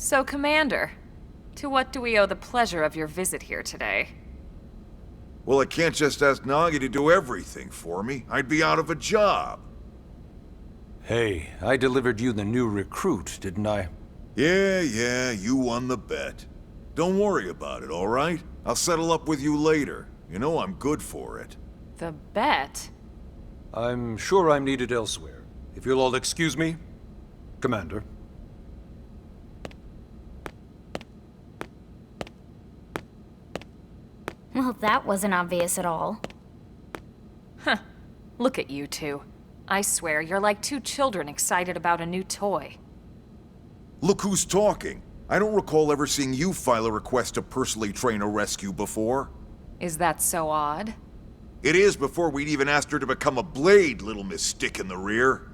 So, Commander, to what do we owe the pleasure of your visit here today? Well, I can't just ask Nagi to do everything for me. I'd be out of a job. Hey, I delivered you the new recruit, didn't I? Yeah, you won the bet. Don't worry about it, all right? I'll settle up with you later. You know I'm good for it. The bet? I'm sure I'm needed elsewhere. If you'll all excuse me, Commander. Well, that wasn't obvious at all. Huh. Look at you two. I swear, you're like two children excited about a new toy. Look who's talking. I don't recall ever seeing you file a request to personally train a rescue before. Is that so odd? It is before we'd even asked her to become a blade, little Miss Stick in the Rear.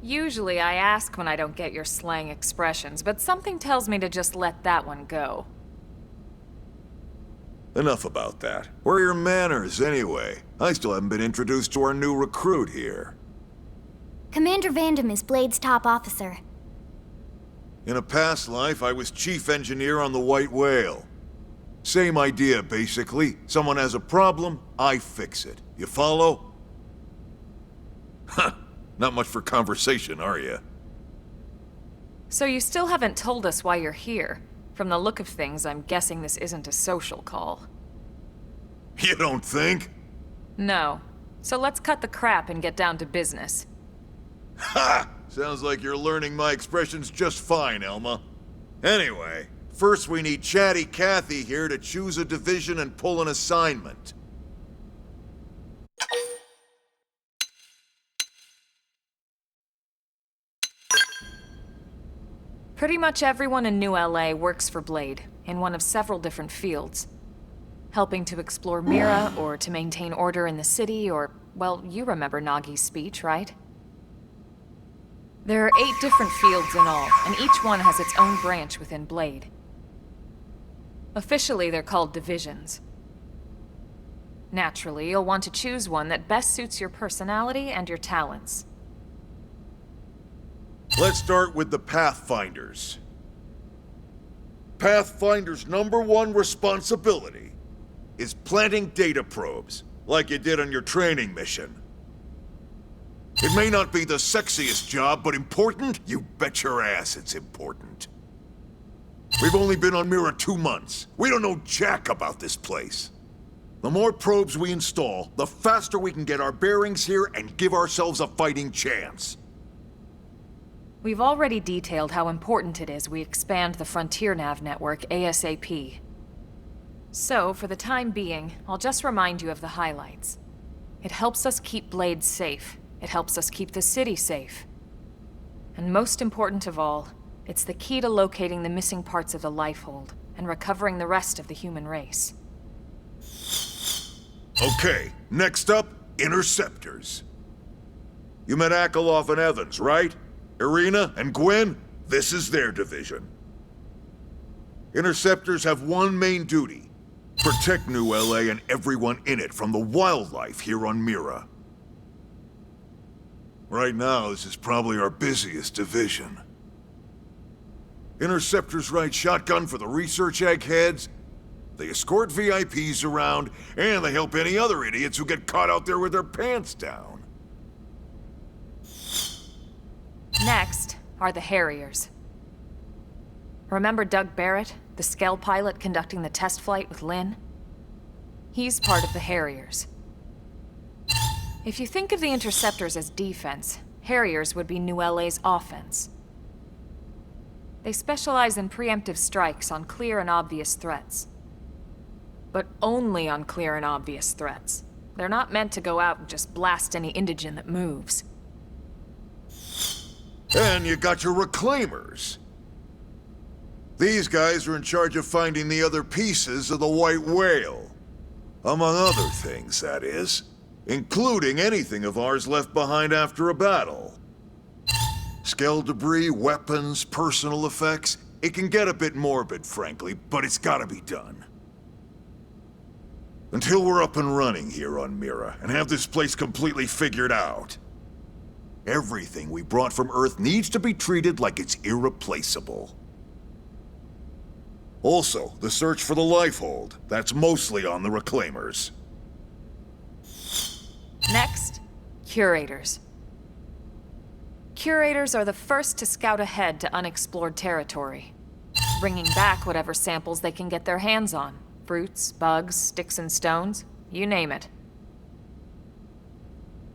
Usually I ask when I don't get your slang expressions, but something tells me to just let that one go. Enough about that. Where are your manners, anyway? I still haven't been introduced to our new recruit here. Commander Vandam is Blade's top officer. In a past life, I was chief engineer on the White Whale. Same idea, basically. Someone has a problem, I fix it. You follow? Huh. Not much for conversation, are you? So you still haven't told us why you're here. From the look of things, I'm guessing this isn't a social call. You don't think? No. So let's cut the crap and get down to business. Ha! Sounds like you're learning my expressions just fine, Elma. Anyway, first we need Chatty Cathy here to choose a division and pull an assignment. Pretty much everyone in New LA works for Blade, in one of several different fields. Helping to explore Mira, or to maintain order in the city, or, well, you remember Nagi's speech, right? There are 8 different fields in all, and each one has its own branch within Blade. Officially, they're called divisions. Naturally, you'll want to choose one that best suits your personality and your talents. Let's start with the Pathfinders. Pathfinder's #1 responsibility is planting data probes, like you did on your training mission. It may not be the sexiest job, but important? You bet your ass it's important. We've only been on Mira 2 months. We don't know jack about this place. The more probes we install, the faster we can get our bearings here and give ourselves a fighting chance. We've already detailed how important it is we expand the Frontier Nav network ASAP. So, for the time being, I'll just remind you of the highlights. It helps us keep Blade safe. It helps us keep the city safe. And most important of all, it's the key to locating the missing parts of the Lifehold and recovering the rest of the human race. Okay, next up, Interceptors. You met Akalov and Evans, right? Irina and Gwen, this is their division. Interceptors have one main duty: protect New LA and everyone in it from the wildlife here on Mira. Right now, this is probably our busiest division. Interceptors ride shotgun for the research eggheads, they escort VIPs around, and they help any other idiots who get caught out there with their pants down. Next are the Harriers. Remember Doug Barrett, the Skell pilot conducting the test flight with Lynn? He's part of the Harriers. If you think of the Interceptors as defense, Harriers would be New LA's offense. They specialize in preemptive strikes on clear and obvious threats. But only on clear and obvious threats. They're not meant to go out and just blast any indigene that moves. And you got your Reclaimers. These guys are in charge of finding the other pieces of the White Whale. Among other things, that is. Including anything of ours left behind after a battle. Skell debris, weapons, personal effects. It can get a bit morbid, frankly, but it's gotta be done. Until we're up and running here on Mira, and have this place completely figured out, everything we brought from Earth needs to be treated like it's irreplaceable. Also, the search for the lifehold. That's mostly on the Reclaimers. Next, curators. Curators are the first to scout ahead to unexplored territory, bringing back whatever samples they can get their hands on. Fruits, bugs, sticks and stones, you name it.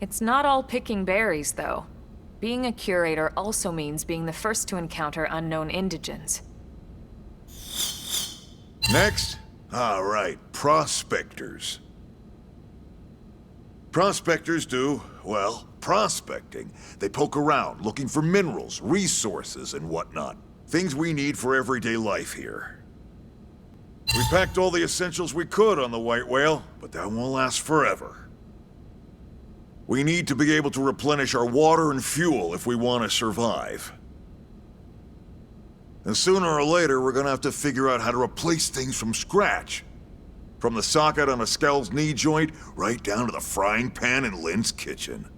It's not all picking berries, though. Being a curator also means being the first to encounter unknown indigens. Next? All right, prospectors. Prospectors do, well, prospecting. They poke around, looking for minerals, resources, and whatnot. Things we need for everyday life here. We packed all the essentials we could on the White Whale, but that won't last forever. We need to be able to replenish our water and fuel if we want to survive. And sooner or later, we're gonna have to figure out how to replace things from scratch. From the socket on a Skell's knee joint, right down to the frying pan in Lynn's kitchen.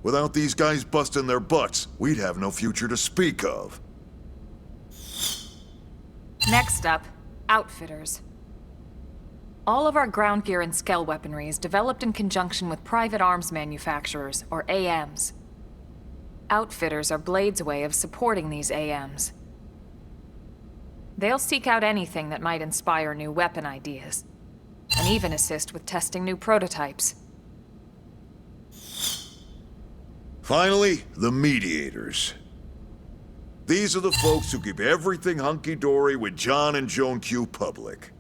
Without these guys busting their butts, we'd have no future to speak of. Next up, outfitters. All of our ground gear and Skell weaponry is developed in conjunction with private arms manufacturers, or AMs. Outfitters are Blade's way of supporting these AMs. They'll seek out anything that might inspire new weapon ideas, and even assist with testing new prototypes. Finally, the mediators. These are the folks who keep everything hunky-dory with John and Joan Q public.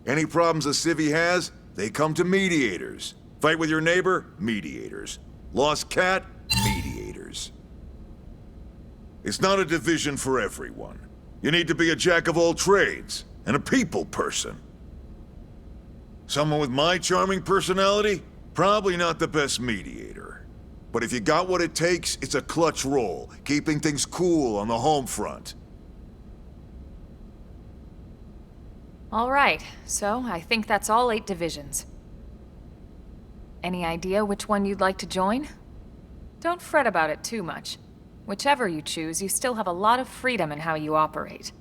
Any problems a civvy has, they come to mediators. Fight with your neighbor? Mediators. Lost cat? Mediators. It's not a division for everyone. You need to be a jack of all trades, and a people person. Someone with my charming personality? Probably not the best mediator. But if you got what it takes, it's a clutch role, keeping things cool on the home front. All right, so I think that's all 8 divisions. Any idea which one you'd like to join? Don't fret about it too much. Whichever you choose, you still have a lot of freedom in how you operate.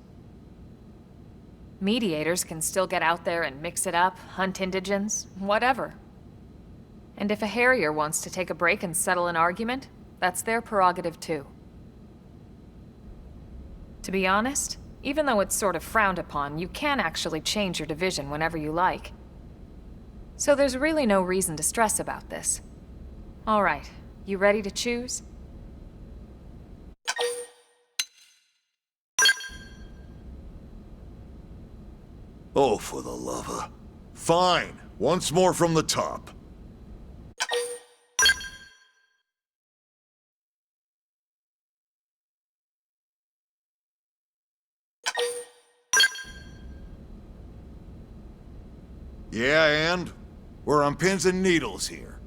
Mediators can still get out there and mix it up, hunt indigens, whatever. And if a Harrier wants to take a break and settle an argument, that's their prerogative too. To be honest, even though it's sort of frowned upon, you can actually change your division whenever you like. So there's really no reason to stress about this. All right, you ready to choose? Oh, for the lover. Fine. Once more from the top. Yeah, and? We're on pins and needles here.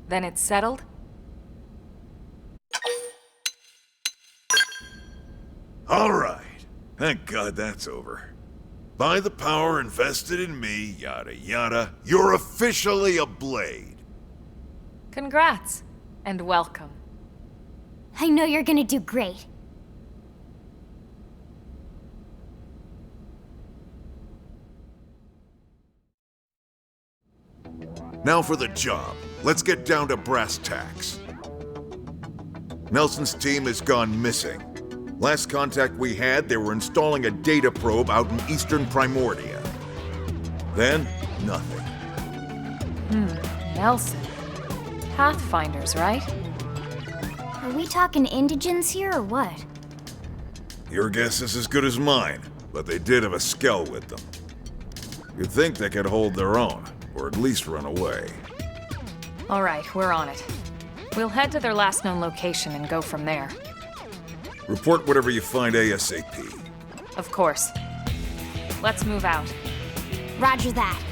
Then it's settled? All right. Thank God that's over. By the power invested in me, yada yada, you're officially a Blade. Congrats, and welcome. I know you're gonna do great. Now for the job. Let's get down to brass tacks. Nelson's team has gone missing. Last contact we had, they were installing a data probe out in eastern Primordia. Then, nothing. Nelson. Pathfinders, right? Are we talking indigens here or what? Your guess is as good as mine, but they did have a Skell with them. You'd think they could hold their own, or at least run away. All right, we're on it. We'll head to their last known location and go from there. Report whatever you find ASAP. Of course. Let's move out. Roger that.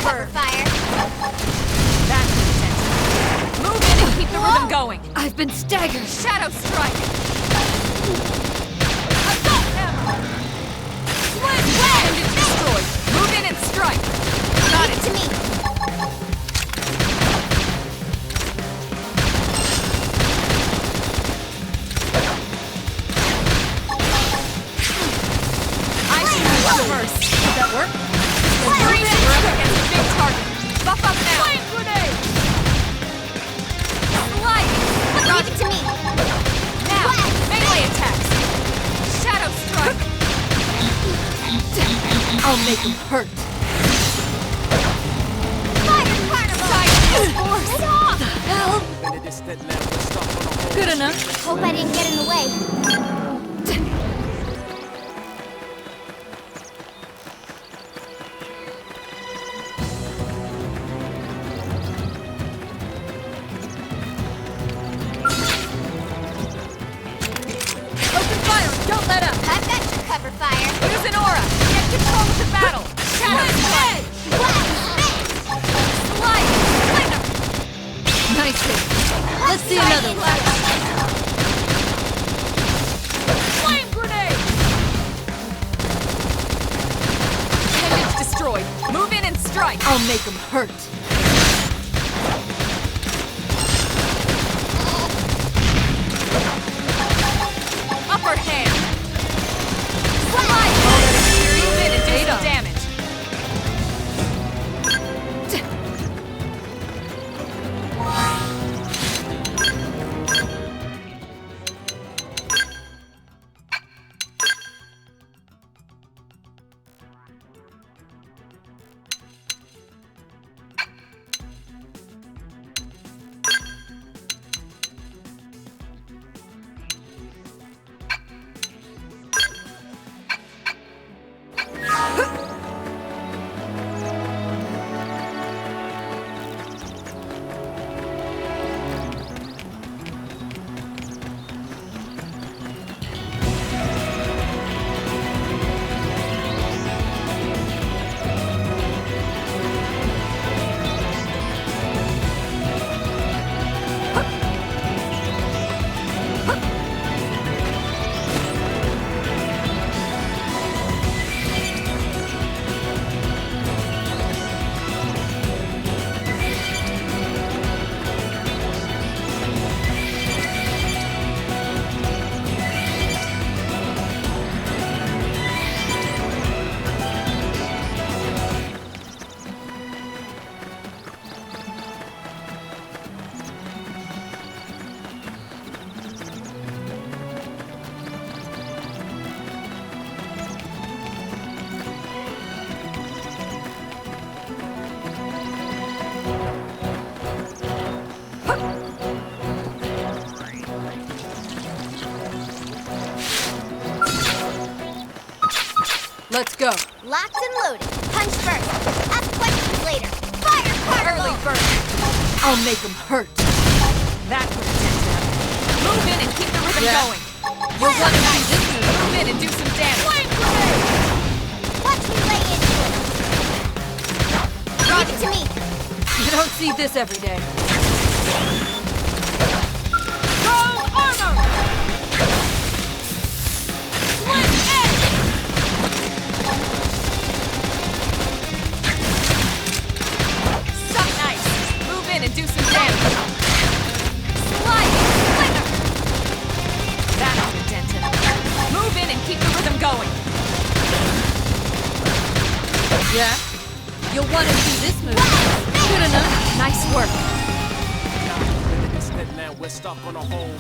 cover fire. That's intense. Move in and keep the rhythm going. I've been staggered. Shadow strike. Assault hammer. Appendage destroyed. Move in and strike. Got Leave it. it to me. I see you up first. Did that work? We're up against a big target. Buff up now. Flame grenade. Slide. Leave it to me. Now, melee attacks. Shadow strike. I'll make him hurt. Fire carnival. Side force. Get off. Hell! Good enough. Hope I didn't get in the way. Open fire! Don't let up! I've got your cover fire. Use an aura. Get control of the battle. Shadow strike. Slide. Flinger. Nice hit. Let's see another one. Flame grenade. Appendage destroyed. Move in and strike. I'll make him hurt. Upper hand. Slide. Move in and do some damage. Let's go. Locked and loaded. Punch first. Ask questions later. Fire carnival. Early burn. I'll make him hurt. That was intense. Move in and keep the rhythm Yeah. going. You'll want to see this move. Move in and do some damage. Flame grenade. Watch me lay into it. Leave it to me. You don't see this every day. Go armor. Split edge. Suck nice. Move in and do some damage. Slide. Flinger. That'll be dented. Move in and keep the rhythm going. Yeah? You'll want to see this move. Good enough. Nice work. Now we're stuck on a hole.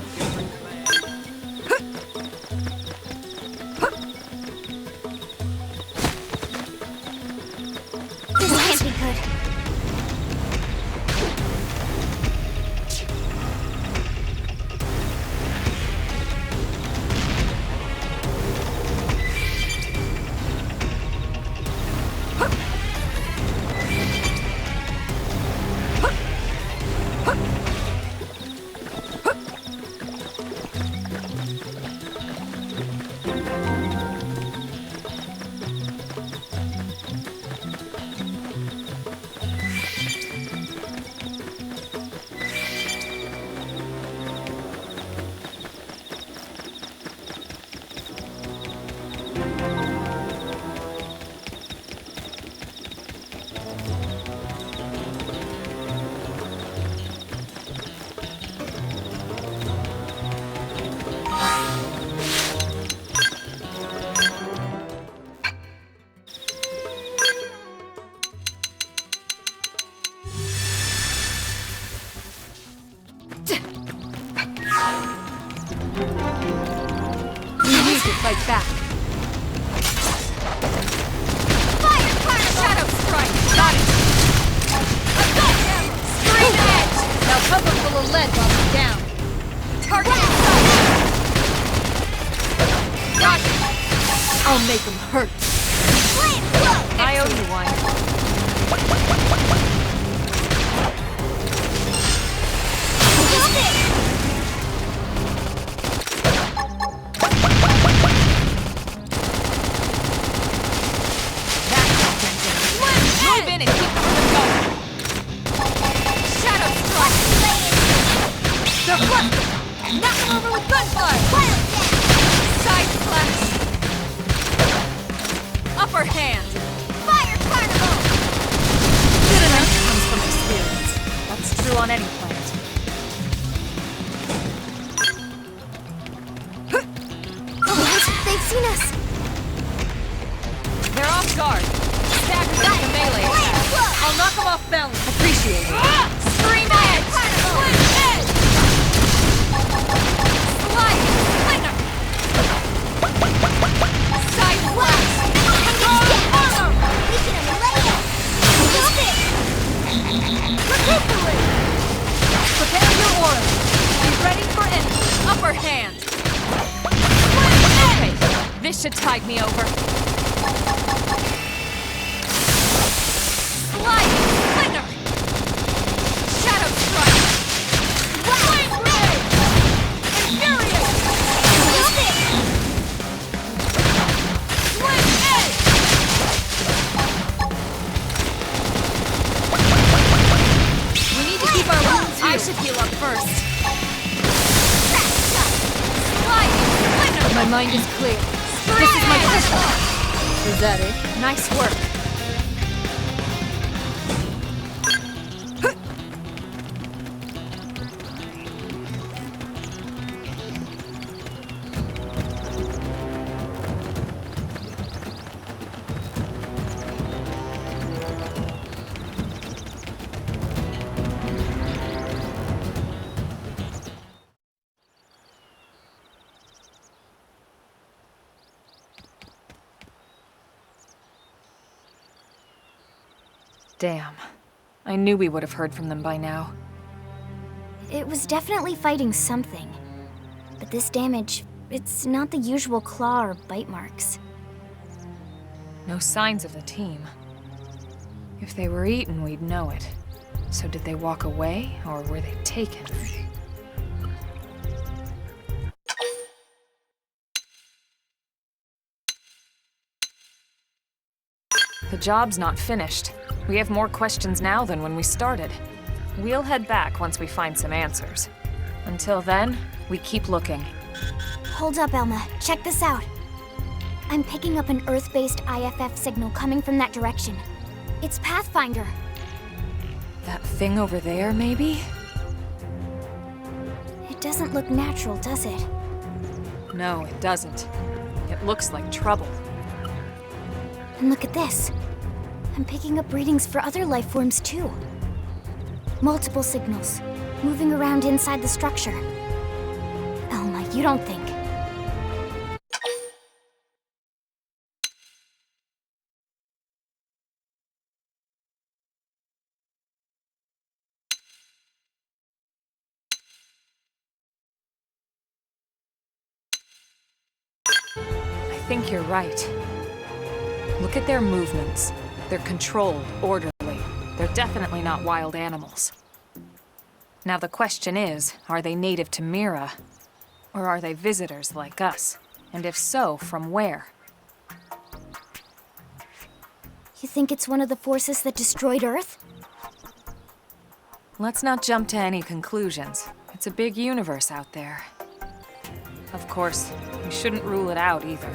This can't be good. Fight back. Fire Carnival! Shadow strike! Got it! Assault hammer! Scream edge! Now pump him full of lead while he's down. Target Blast sight! sight! Got it! I'll make him hurt. Flame flow! I owe you one. Stop it! Move in and keep the rhythm going. Shadow strike! They're flustered. Knock him over with gunfire. Wild death! Side slash! Upper hand! Fire Carnival! Good enough comes from experience. That's true on any planet. They've seen us! They're off guard. Stagger them to melee. Flame flow! I'll knock him off balance. Appreciate it. Scream edge! Carnival! Flame edge! Slide! Slinger! Side slash! We can lay it! Stop it! Recuperate. Prepare your aura. Be ready for entry. Upper hand. Okay, this should tide me over. Sliding slinger. Shadow strike. Flame grenade. Infuriate. Stop it! Flame edge. We need to keep our wounds I healed. should heal up first. Crash shot! Sliding slinger. My mind is clear. This is my pistol. Is that it? Nice work. Damn. I knew we would have heard from them by now. It was definitely fighting something. But this damage, it's not the usual claw or bite marks. No signs of the team. If they were eaten, we'd know it. So did they walk away, or were they taken? The job's not finished. We have more questions now than when we started. We'll head back once we find some answers. Until then, we keep looking. Hold up, Elma. Check this out. I'm picking up an Earth-based IFF signal coming from that direction. It's Pathfinder. That thing over there, maybe? It doesn't look natural, does it? No, it doesn't. It looks like trouble. And look at this. I'm picking up readings for other life forms, too. Multiple signals, moving around inside the structure. Elma, you don't think... I think you're right. Look at their movements. They're controlled, orderly. They're definitely not wild animals. Now the question is, are they native to Mira? Or are they visitors like us? And if so, from where? You think it's one of the forces that destroyed Earth? Let's not jump to any conclusions. It's a big universe out there. Of course, we shouldn't rule it out either.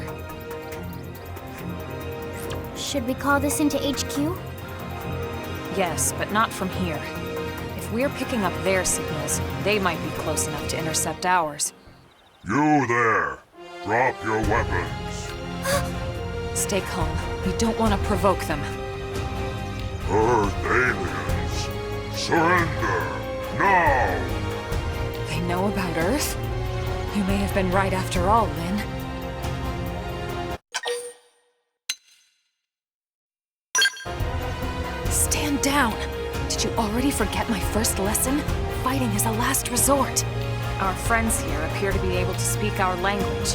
Should we call this into HQ? Yes, but not from here. If we're picking up their signals, they might be close enough to intercept ours. You there! Drop your weapons! Stay calm. We don't want to provoke them. Earth aliens! Surrender! Now! They know about Earth? You may have been right after all, Lynn. Stand down! Did you already forget my first lesson? Fighting is a last resort. Our friends here appear to be able to speak our language.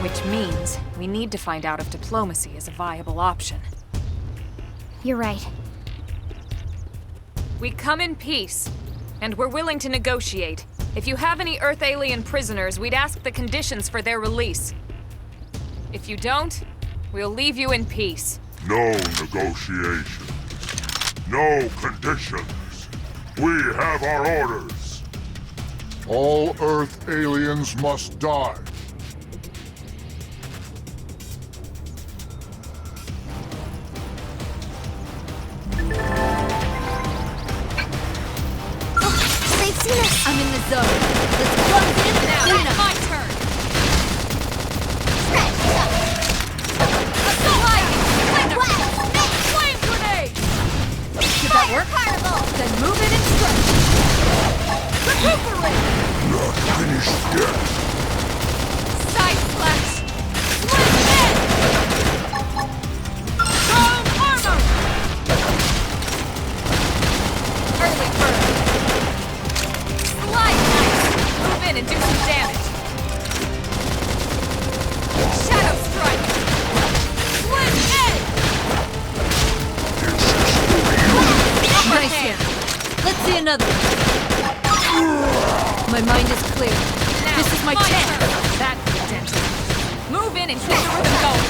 Which means we need to find out if diplomacy is a viable option. You're right. We come in peace, and we're willing to negotiate. If you have any Earth alien prisoners, we'd ask the conditions for their release. If you don't, we'll leave you in peace. No negotiations. No conditions. We have our orders. All Earth aliens must die. They've seen us! I'm in the zone. Let's close in now. That's That's my turn! Flame grenade! Did that work? Then move it and stretch. Recuperate! Not finished yet. Side slash! Flame head! Strong armor! Early bird! Slide knife! Move in and do some damage! Shadow strike! Flame head! Upper Nice hand! hit. Let's see another one. My mind is clear. Now, This is my chance. turn. That's the attention. Move in and keep the rhythm going.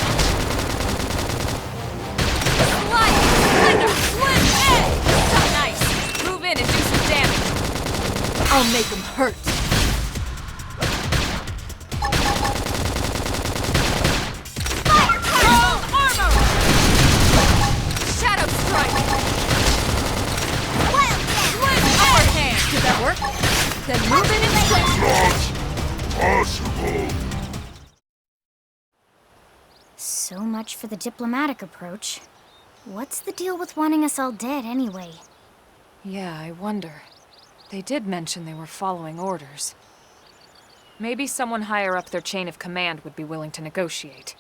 Slide! Slinger! Flip! Edge! So nice. Move in and do some damage. I'll make them hurt. Strong armor! Shadow strike! Flip! Upper hand! Did that work? Then move it and stretch. Not possible. So much for the diplomatic approach. What's the deal with wanting us all dead anyway? Yeah, I wonder. They did mention they were following orders. Maybe someone higher up their chain of command would be willing to negotiate.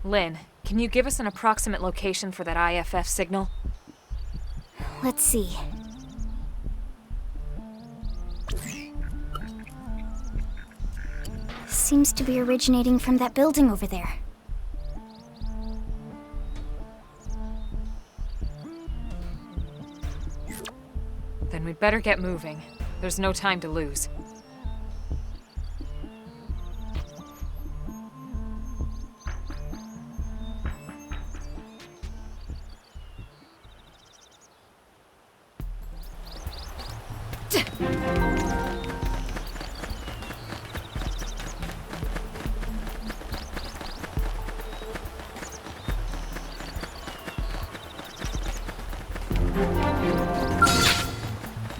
Lynn, can you give us an approximate location for that IFF signal? Let's see. Seems to be originating from that building over there. Then we'd better get moving. There's no time to lose.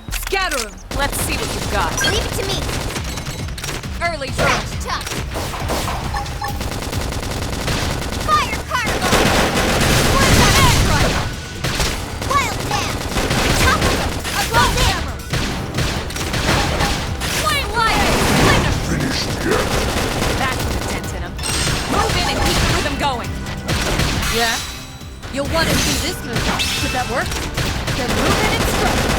Scatter them. Let's see what you've got. Leave it to me! Early bird. Fire carnival! Wild dance! Top of them! Above hammer. Flame light! Slinger! Finished yet. That's the dent in him. Move in and keep the rhythm going. Yeah? You'll want to see this move. Did that work? Then move it and stretch.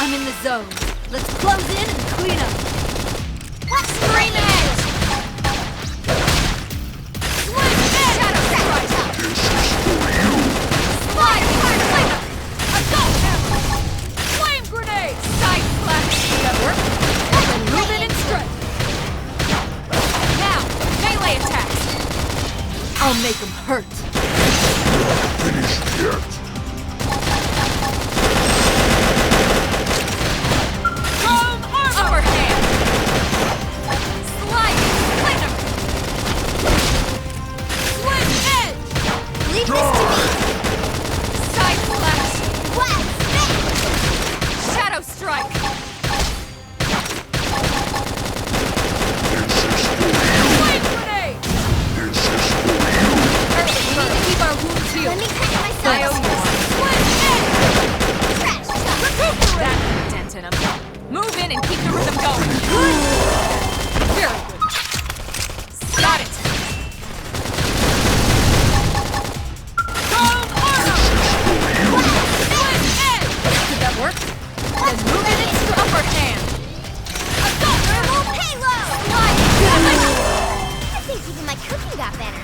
I'm in the zone. Let's close in and clean up. Scream edge! Swing edge! Shadow strike! This is for you. Slide flame! Assault hammer! Flame grenade! Side flash! That work? Then move in and strike. Now, melee attacks! I'll make them hurt. Finished yet. Upper hand! Slide! Cleaner! Swing edge! Leave this to me! Side flash! What? Shadow strike! This is for you. Flame grenade! This is for you. We need to keep our wounds Let healed. me catch myself! I owe you one. Swing edge! Trash talk! That put a dent in him. Move in and keep the rhythm going. Very good. Got it! Swing edge! Did that work? Then move in and strike. Upper hand! Thermal payload! I think even my cooking got better.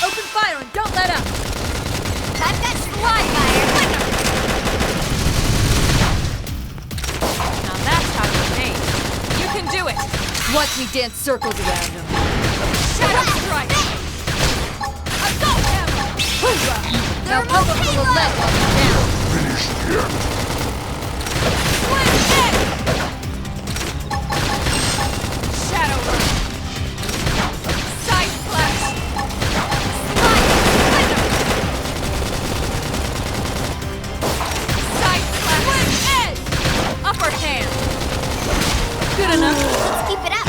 Open fire and don't let up. I've got slide fire! Now that's how you're made. You can do it! Watch me dance circles around him. Shadow strike! Assault hammer! Hoorah! Now pump up full of lead while you're down. Finished yet. Swing edge! Shadow run! Side flash! Side flash! Swing edge! Upper hand! Good enough. Let's keep it up!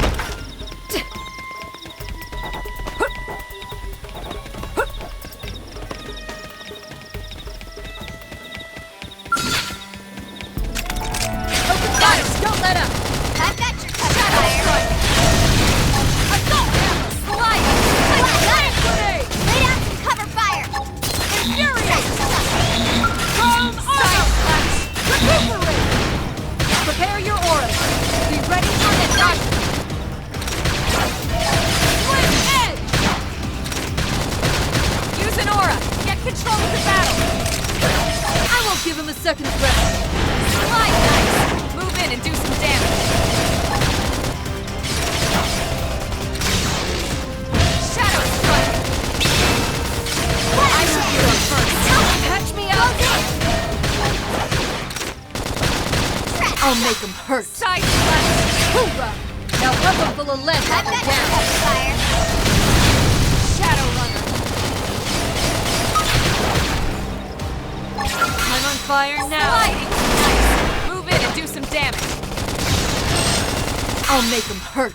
Open fire! Don't let up. I've got your cover Shadow fire! strike! Assault hammer! Slide! Flame grenade! Lay down some cover fire! Infuriate! Side flash! Recuperate! Prepare your auras. Be ready for attack. Swing edge! Use an aura! Get control of the battle! I won't give him a second's rest. Slide knife! Move in and do some damage! Shadow strike! I should heal him first! Catch me up! I'll make him hurt. Side flash! Hoorah! Now pump him full of lead I've while got we're your down. cover fire! Shadow runner! I'm on fire now. Sliding! Nice! Move in and do some damage! I'll make him hurt.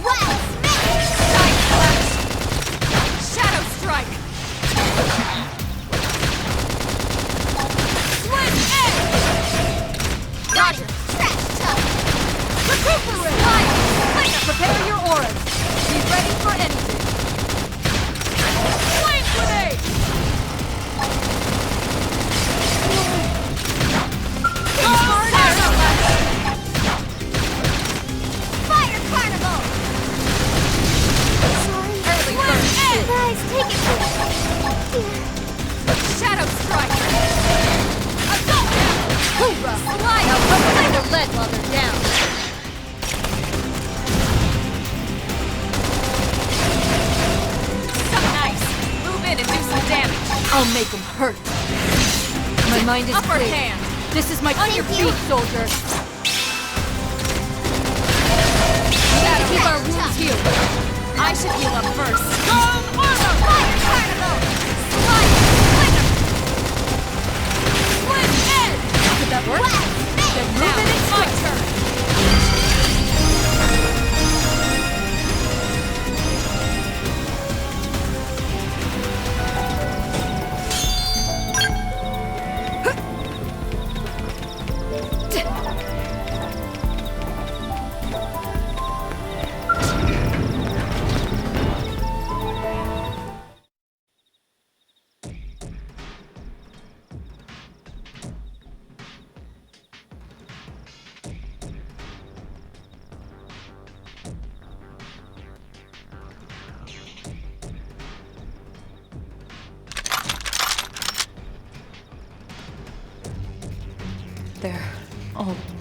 What? Side flash! Shadow strike! Swing edge! Roger! Trash talk! Recuperate! Prepare your auras. Be ready for anything. Flame grenade! Fire carnival! Sorry. Early bird! Guys, take it from me. Shadow strike! Assault hammer! Hoorah! Now pump them full of lead while they're down. Nice! Move in and do some damage! I'll make him hurt. My mind is Upper clear. hand! This is my on your Thank you. feet, soldier. We need to keep our wounds healed. I should heal up first. Strong armor! Fire carnival!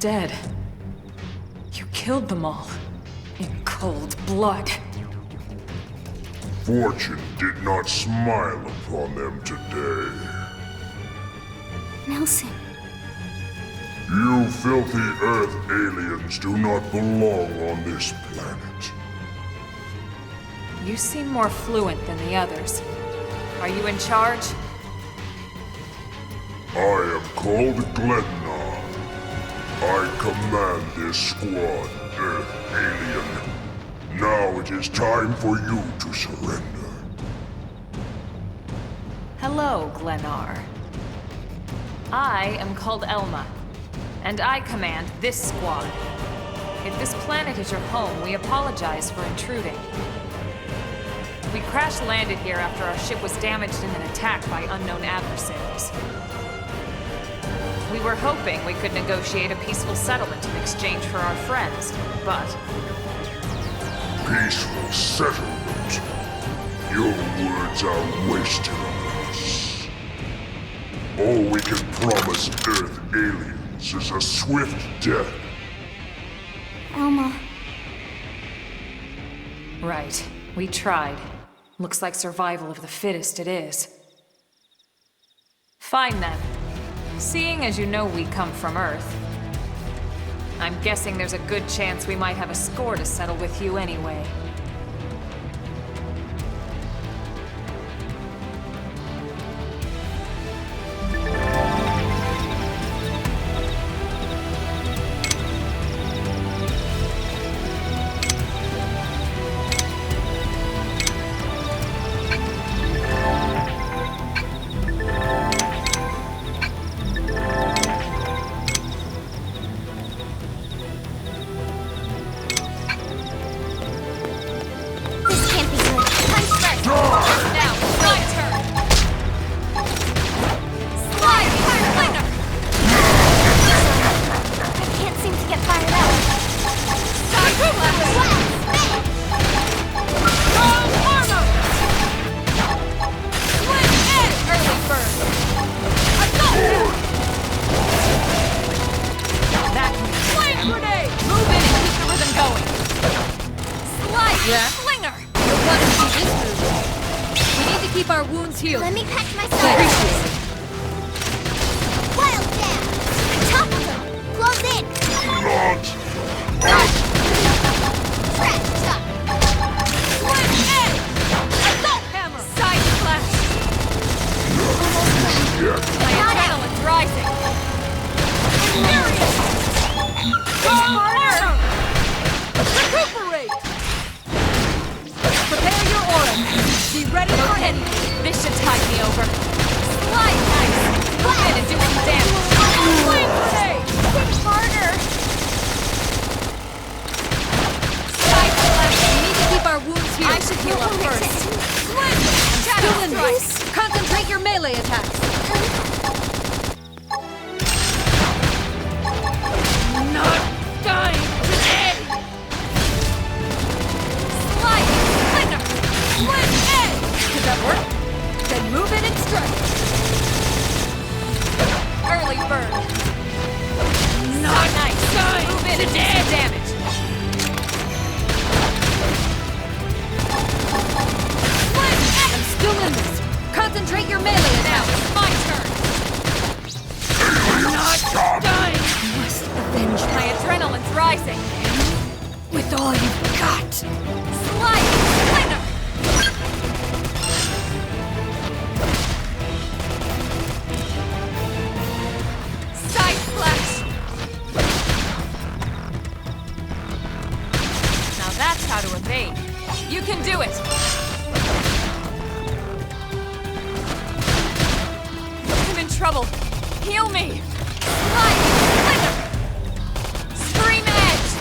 dead. You killed them all. In cold blood. Fortune did not smile upon them today. Nelson, You filthy Earth aliens do not belong on this planet. You seem more fluent than the others. Are you in charge? I am called Glennar. I command this squad, Earth alien. Now it is time for you to surrender. Hello, Glennar. I am called Elma, and I command this squad. If this planet is your home, we apologize for intruding. We crash-landed here after our ship was damaged in an attack by unknown adversaries. We were hoping we could negotiate a peaceful settlement in exchange for our friends, but... Peaceful settlement. Your words are wasted on us. All we can promise Earth aliens is a swift death. Elma, Right. We tried. Looks like survival of the fittest it is. Fine then. Seeing as you know we come from Earth, I'm guessing there's a good chance we might have a score to settle with you anyway. this can't be good. Punch first. Now, my turn! Slide flinger! I can't seem to get fired up. Strong armor! Swing edge! Early bird! Assault! That can be Flame grenade! Move in and keep the rhythm going! Slide flinger! You'll want to see this move. We need to keep our wounds healed. Let me patch myself. Wild jab. Top of them. Close in. Not Trash top. Swing edge! Assault hammer! Side slash! yet. My adrenaline's rising! Furious! Harder! Recuperate! Prepare your aura. Be ready for anything. This should tide me over. Slide knife! Move in and do some damage. Flame grenade! Hit harder. Side slash! We need to keep our wounds healed. I should heal up first. Swing! Shadow Still in strike! this. Concentrate your melee attacks. Not dying today! Slide! Flinger! Swing edge! Did that work? Then move in and strike! Early bird! Not nice! Dying move in and do some damage! Swing edge! I'm still in this! Concentrate your melee attack! Now it's my turn! Not dying! My adrenaline's rising! With all you've got! Slide! Flinger! Side slash! Now that's how to evade. You can do it! I'm in trouble. Heal me! Slide! Flinger! Scream edge!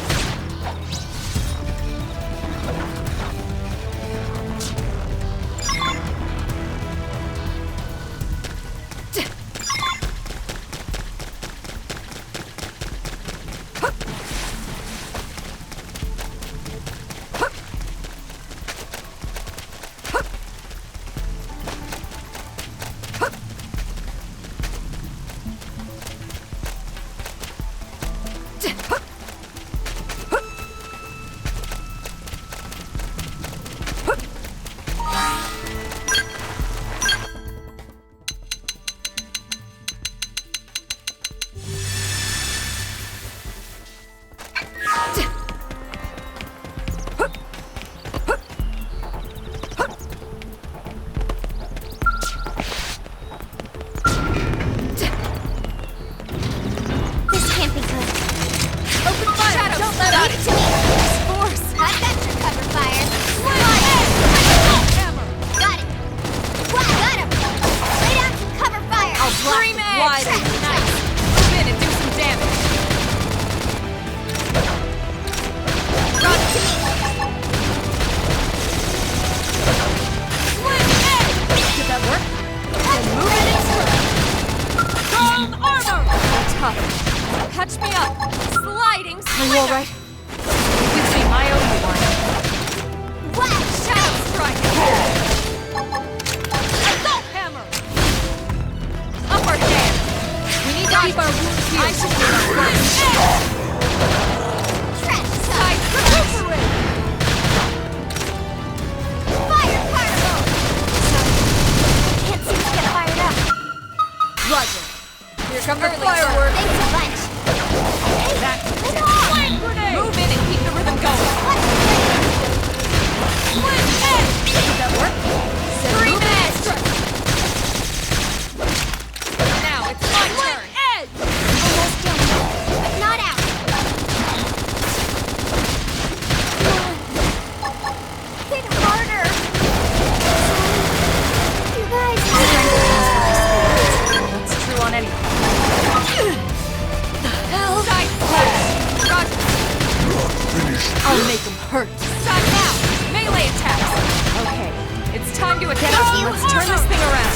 It's time to attack. Let's turn this thing around.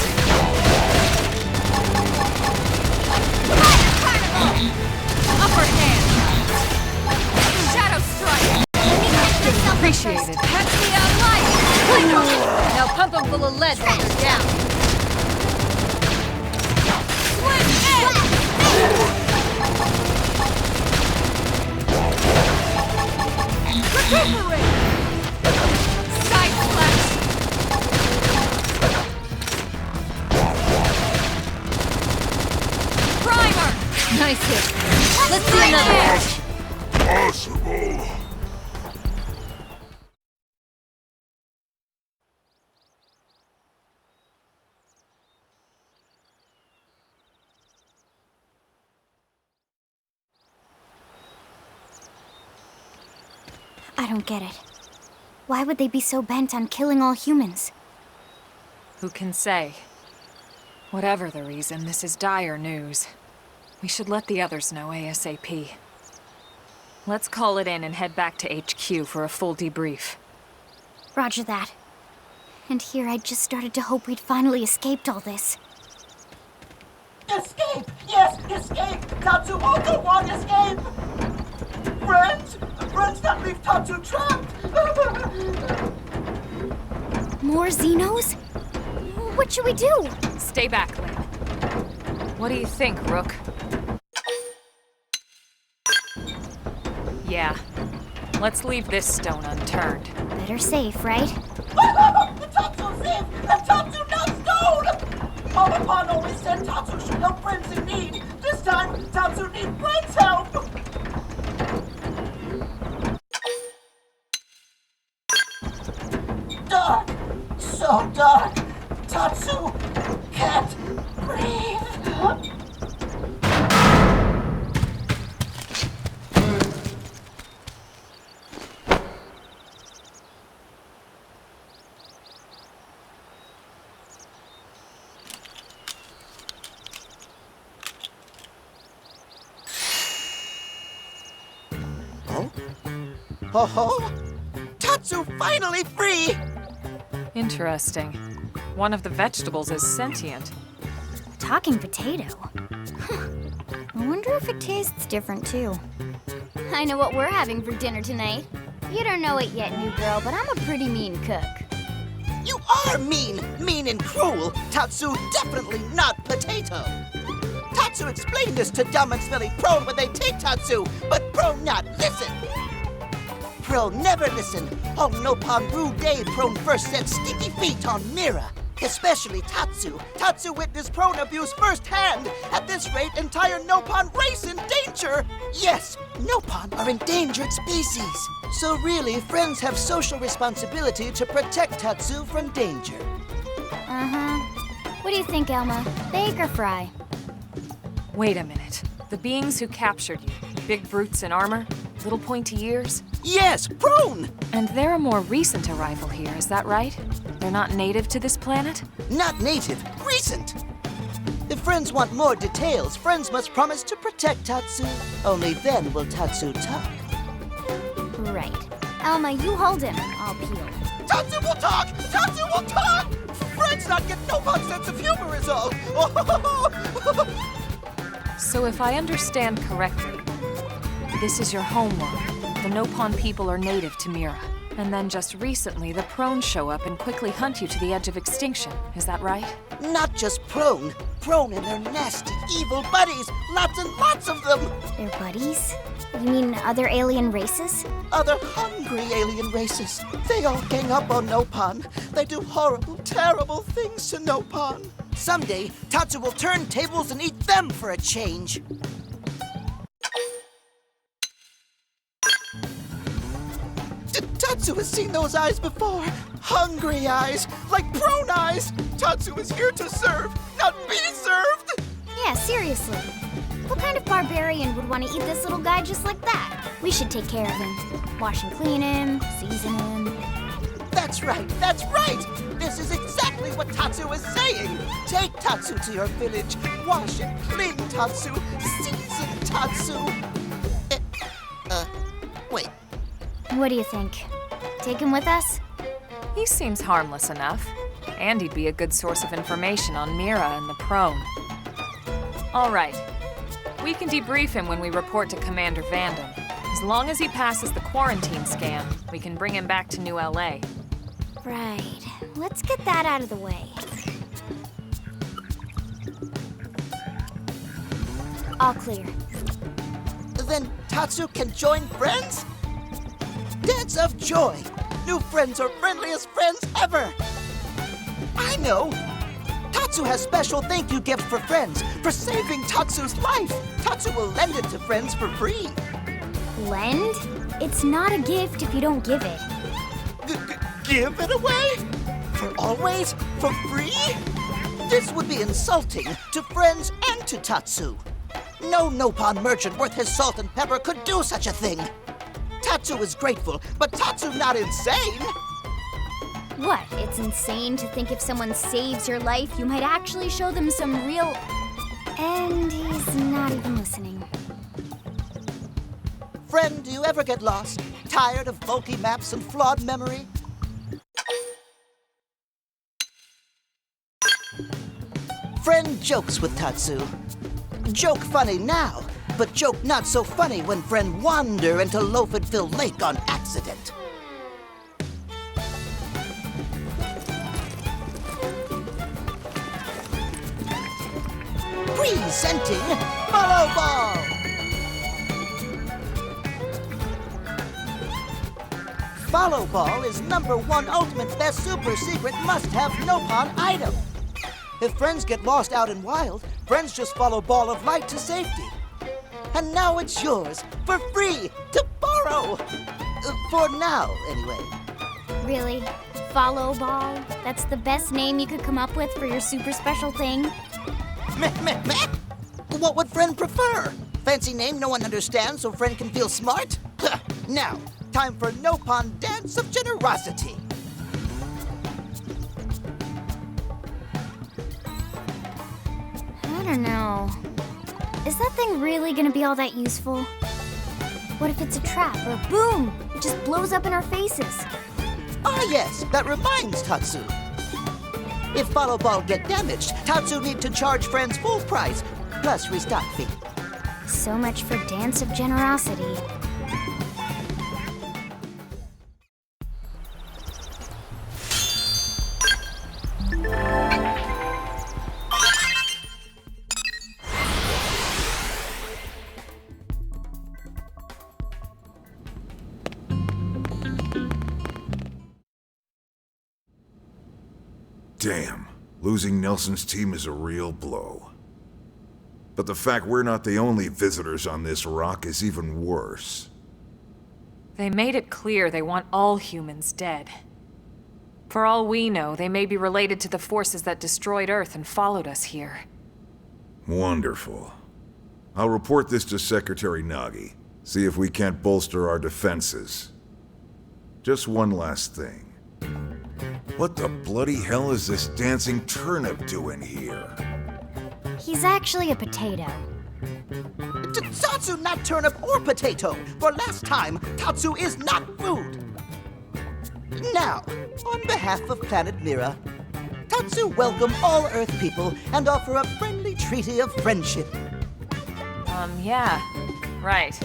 Upper hand. Shadow strike. Appreciated. Catch me out light! Now pump them full of lead while they're down. Swing Recuperate! Side flash! Primer! Nice hit. Let's see another. Possible. I don't get it. Why would they be so bent on killing all humans? Who can say? Whatever the reason, this is dire news. We should let the others know ASAP. Let's call it in and head back to HQ for a full debrief. Roger that. And here I just started to hope we'd finally escaped all this. Escape! Yes, escape! Tatsu also want escape! Friends! Friends that leave Tatsu trapped! More Xenos? What should we do? Stay back, Lynn. What do you think, Rook? Yeah. Let's leave this stone unturned. Better safe, right? The Tatsu's safe! And Tatsu not stone! Mama Pan always said Tatsu should help friends in need. This time, Tatsu need friends' help! Dark! So dark! Tatsu can't breathe! Oh, Tatsu finally free! Interesting. One of the vegetables is sentient. Talking potato. I wonder if it tastes different too. I know what we're having for dinner tonight. You don't know it yet, new girl, but I'm a pretty mean cook. You are mean! Mean and cruel! Tatsu definitely not potato! Tatsu explained this to dumb and smelly Prone when they take Tatsu, but Prone not listen! Prone never listen! On Nopon Rue Day, Prone first set sticky feet on Mira. Especially Tatsu. Tatsu witnessed Prone abuse firsthand. At this rate, entire Nopon race in danger! Yes, Nopon are endangered species. So really, friends have social responsibility to protect Tatsu from danger. Uh-huh. What do you think, Elma? Bake or fry? Wait a minute. The beings who captured you, big brutes in armor, little pointy ears? Yes, Prone! And they're a more recent arrival here, is that right? They're not native to this planet? Not native, recent! If friends want more details, friends must promise to protect Tatsu. Only then will Tatsu talk. Right. Elma, you hold him. I'll peel. Tatsu will talk! Tatsu will talk! Friends not get no fun sense of humor is all! So if I understand correctly, this is your homeworld. The Nopon people are native to Mira. And then just recently, the Prone show up and quickly hunt you to the edge of extinction. Is that right? Not just Prone. Prone and their nasty, evil buddies. Lots and lots of them. They're buddies? You mean other alien races? Other hungry alien races. They all gang up on Nopon. They do horrible, terrible things to Nopon. Someday, Tatsu will turn tables and eat them for a change. Tatsu has seen those eyes before. Hungry eyes, like Prone eyes. Tatsu is here to serve, not be served. Yeah, seriously. What kind of barbarian would want to eat this little guy just like that? We should take care of him. Wash and clean him, season him. That's right, that's right! This is exactly what Tatsu is saying! Take Tatsu to your village, wash and clean Tatsu, season Tatsu! Wait. What do you think? Take him with us? He seems harmless enough, and he'd be a good source of information on Mira and the Prone. All right. We can debrief him when we report to Commander Vandam. As long as he passes the quarantine scan, we can bring him back to New LA. Right. Let's get that out of the way. All clear. Then Tatsu can join friends? Dance of joy! New friends are friendliest friends ever! I know! Tatsu has special thank you gift for friends for saving Tatsu's life! Tatsu will lend it to friends for free! Lend? It's not a gift if you don't give it. Give it away? For always? For free? This would be insulting to friends and to Tatsu. No Nopon merchant worth his salt and pepper could do such a thing. Tatsu is grateful, but Tatsu not insane. What? It's insane to think if someone saves your life, you might actually show them some real... And he's not even listening. Friend, do you ever get lost? Tired of bulky maps and flawed memory? Friend jokes with Tatsu. Joke funny now, but joke not so funny when friend wander into Loafedville Lake on accident. Presenting Follow Ball! Follow Ball is #1 ultimate best super secret must-have Nopon item. If friends get lost out in wild, friends just follow Ball of Light to safety. And now it's yours, for free, to borrow! For now, anyway. Really? Follow Ball? That's the best name you could come up with for your super special thing? Meh. What would friend prefer? Fancy name no one understands so friend can feel smart? Now, time for Nopon Dance of Generosity. I don't know. Is that thing really gonna be all that useful? What if it's a trap or boom? It just blows up in our faces. Ah yes, that reminds Tatsu. If Follow Ball get damaged, Tatsu need to charge friends full price, plus restock fee. So much for Dance of Generosity. Damn, losing Nelson's team is a real blow. But the fact we're not the only visitors on this rock is even worse. They made it clear they want all humans dead. For all we know, they may be related to the forces that destroyed Earth and followed us here. Wonderful. I'll report this to Secretary Nagi. See if we can't bolster our defenses. Just one last thing. What the bloody hell is this dancing turnip doing here? He's actually a potato. Tatsu not turnip or potato, for last time, Tatsu is not food. Now, on behalf of Planet Mira, Tatsu welcome all Earth people and offer a friendly treaty of friendship. Yeah. Right.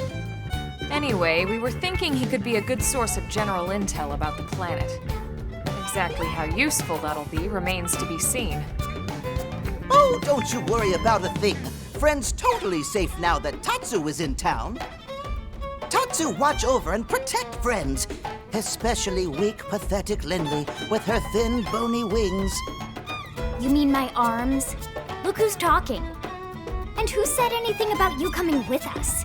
Anyway, we were thinking he could be a good source of general intel about the planet. Exactly how useful that'll be remains to be seen. Oh, don't you worry about a thing. Friend's totally safe now that Tatsu is in town. Tatsu watch over and protect friends, especially weak, pathetic Lindley with her thin, bony wings. You mean my arms? Look who's talking. And who said anything about you coming with us?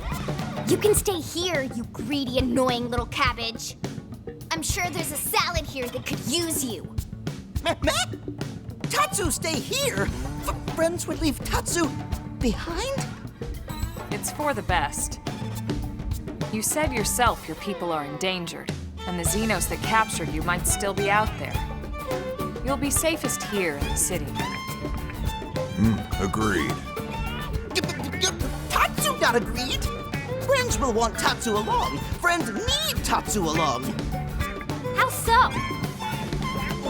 You can stay here, you greedy, annoying little cabbage. I'm sure there's a salad here that could use you. Meh? Tatsu stay here? Friends would leave Tatsu behind? It's for the best. You said yourself your people are endangered, and the Xenos that captured you might still be out there. You'll be safest here in the city. Agreed. Tatsu not agreed. Friends will want Tatsu along. Friends need Tatsu along. How so?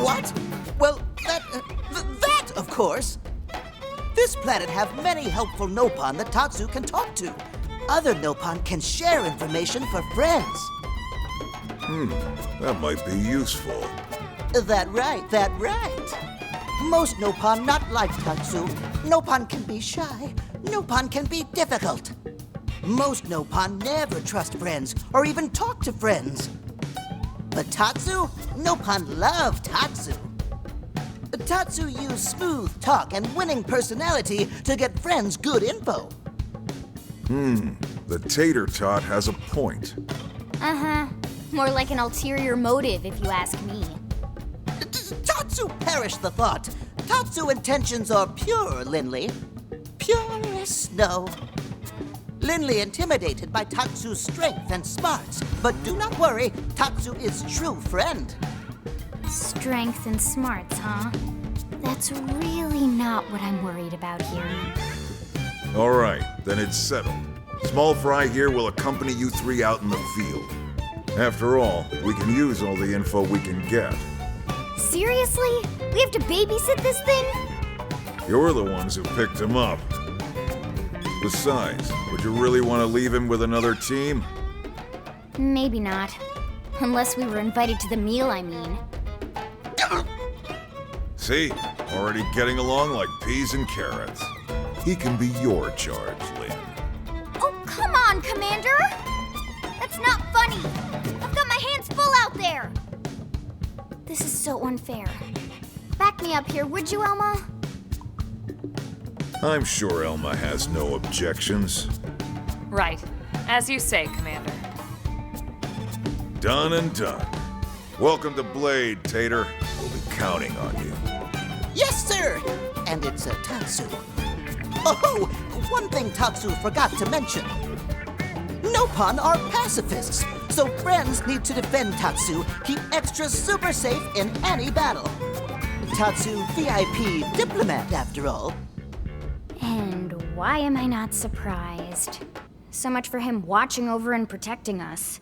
What? Well, that, of course. This planet have many helpful Nopon that Tatsu can talk to. Other Nopon can share information for friends. That might be useful. That right. Most Nopon not like Tatsu. Nopon can be shy. Nopon can be difficult. Most Nopon never trust friends or even talk to friends. But Tatsu? Nopon love Tatsu. Tatsu use smooth talk and winning personality to get friends good info. The tater tot has a point. Uh-huh. More like an ulterior motive, if you ask me. Tatsu perish the thought. Tatsu intentions are pure, Linley. Pure as snow. Linley intimidated by Tatsu's strength and smarts. But do not worry, Tatsu is true friend. Strength and smarts, huh? That's really not what I'm worried about here. All right, then it's settled. Small Fry here will accompany you three out in the field. After all, we can use all the info we can get. Seriously? We have to babysit this thing? You're the ones who picked him up. Besides, would you really want to leave him with another team? Maybe not. Unless we were invited to the meal, I mean. See? Already getting along like peas and carrots. He can be your charge, Lynn. Oh, come on, Commander! That's not funny! I've got my hands full out there! This is so unfair. Back me up here, would you, Elma? I'm sure Elma has no objections. Right. As you say, Commander. Done and done. Welcome to Blade, Tater. We'll be counting on you. Yes, sir! And it's a Tatsu. Oh, one thing Tatsu forgot to mention. Nopon are pacifists, so friends need to defend Tatsu, keep extra super safe in any battle. Tatsu VIP diplomat, after all. And why am I not surprised? So much for him watching over and protecting us.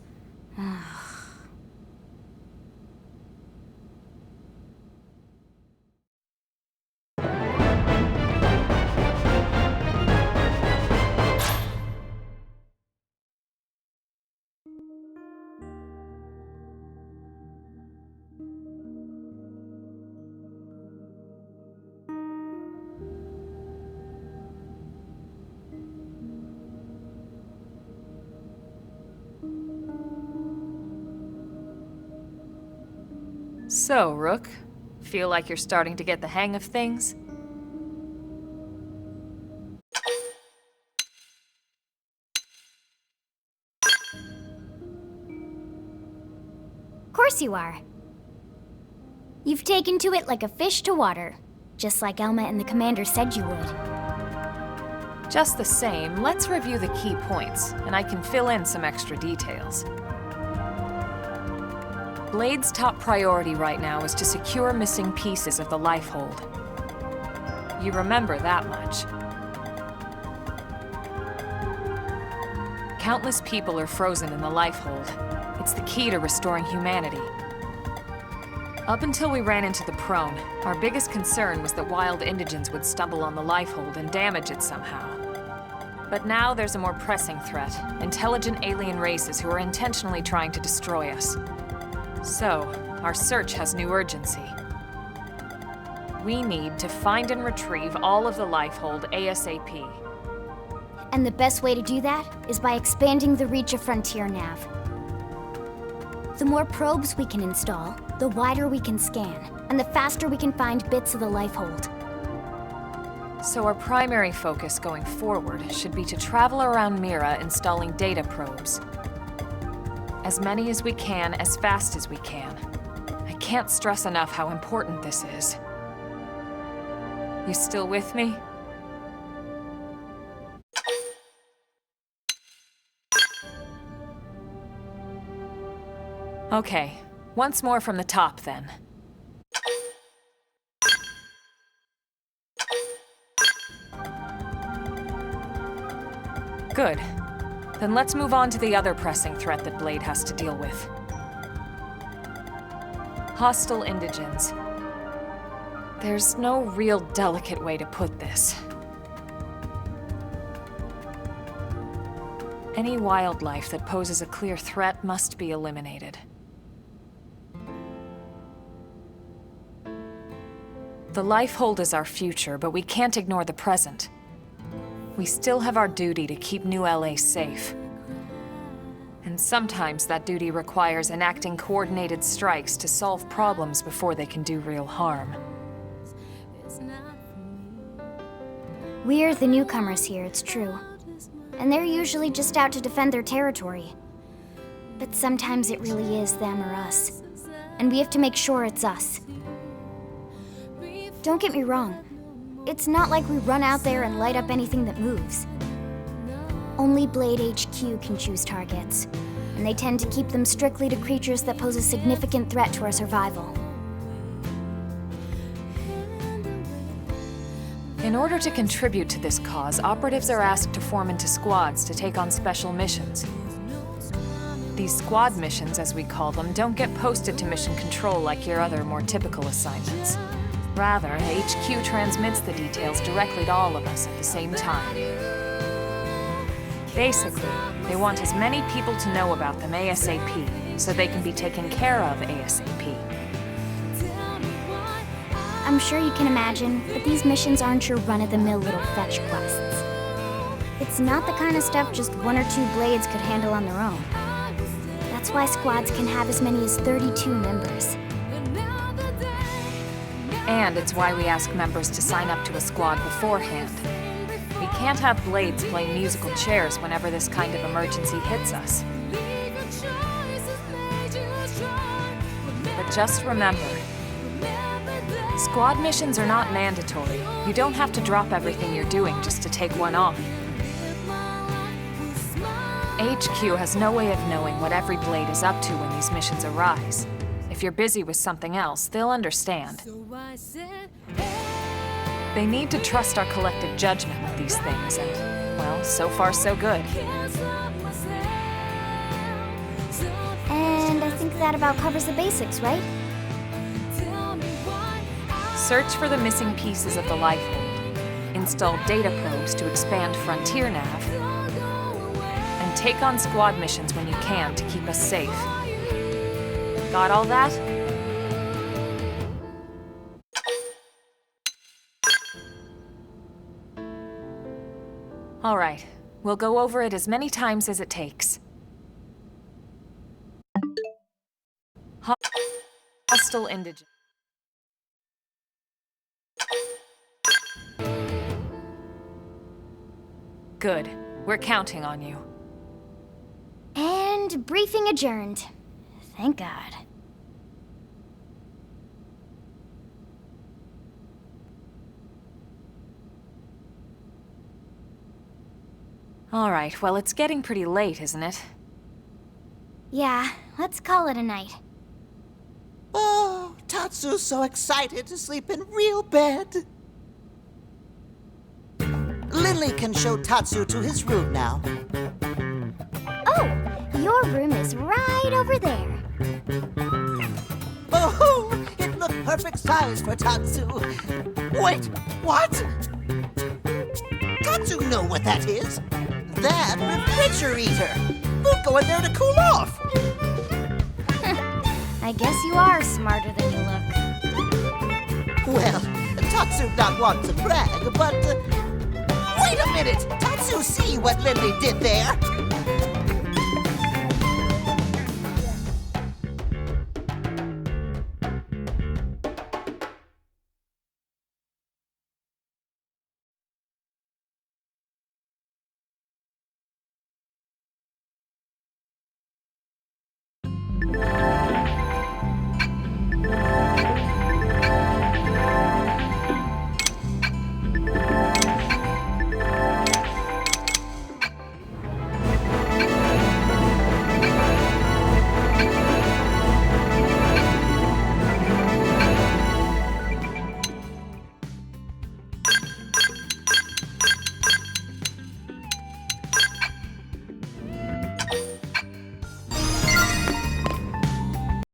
So, Rook, feel like you're starting to get the hang of things? Of course you are. You've taken to it like a fish to water, just like Elma and the Commander said you would. Just the same, let's review the key points, and I can fill in some extra details. Blade's top priority right now is to secure missing pieces of the Lifehold. You remember that much. Countless people are frozen in the Lifehold. It's the key to restoring humanity. Up until we ran into the Prone, our biggest concern was that wild indigents would stumble on the Lifehold and damage it somehow. But now there's a more pressing threat, intelligent alien races who are intentionally trying to destroy us. So, our search has new urgency. We need to find and retrieve all of the Lifehold ASAP. And the best way to do that is by expanding the reach of Frontier Nav. The more probes we can install, the wider we can scan, and the faster we can find bits of the Lifehold. So our primary focus going forward should be to travel around Mira installing data probes. As many as we can, as fast as we can. I can't stress enough how important this is. You still with me? Okay, once more from the top then. Good. Then let's move on to the other pressing threat that Blade has to deal with. Hostile indigents. There's no real delicate way to put this. Any wildlife that poses a clear threat must be eliminated. The Lifehold is our future, but we can't ignore the present. We still have our duty to keep New LA safe. And sometimes that duty requires enacting coordinated strikes to solve problems before they can do real harm. We're the newcomers here, it's true. And they're usually just out to defend their territory. But sometimes it really is them or us. And we have to make sure it's us. Don't get me wrong. It's not like we run out there and light up anything that moves. Only Blade HQ can choose targets, and they tend to keep them strictly to creatures that pose a significant threat to our survival. In order to contribute to this cause, operatives are asked to form into squads to take on special missions. These squad missions, as we call them, don't get posted to mission control like your other, more typical assignments. Rather, HQ transmits the details directly to all of us at the same time. Basically, they want as many people to know about them ASAP, so they can be taken care of ASAP. I'm sure you can imagine, but these missions aren't your run-of-the-mill little fetch quests. It's not the kind of stuff just 1 or 2 blades could handle on their own. That's why squads can have as many as 32 members. And it's why we ask members to sign up to a squad beforehand. We can't have blades playing musical chairs whenever this kind of emergency hits us. But just remember, squad missions are not mandatory. You don't have to drop everything you're doing just to take one on. HQ has no way of knowing what every blade is up to when these missions arise. If you're busy with something else, they'll understand. They need to trust our collective judgment with these things, and, well, so far so good. And I think that about covers the basics, right? Search for the missing pieces of the Lifehold, install data probes to expand Frontier Nav, and take on squad missions when you can to keep us safe. Got all that? All right, we'll go over it as many times as it takes. Hostile indigent. Good. We're counting on you. And briefing adjourned. Thank God. All right, well, it's getting pretty late, isn't it? Yeah, let's call it a night. Oh, Tatsu's so excited to sleep in real bed. Lily can show Tatsu to his room now. Oh, your room is right over there. Oh, it looked perfect size for Tatsu. Wait, what? Tatsu know what that is. That refrigerator. We'll go in there to cool off. I guess you are smarter than you look. Well, Tatsu not want to brag, but... wait a minute! Tatsu see what Lily did there!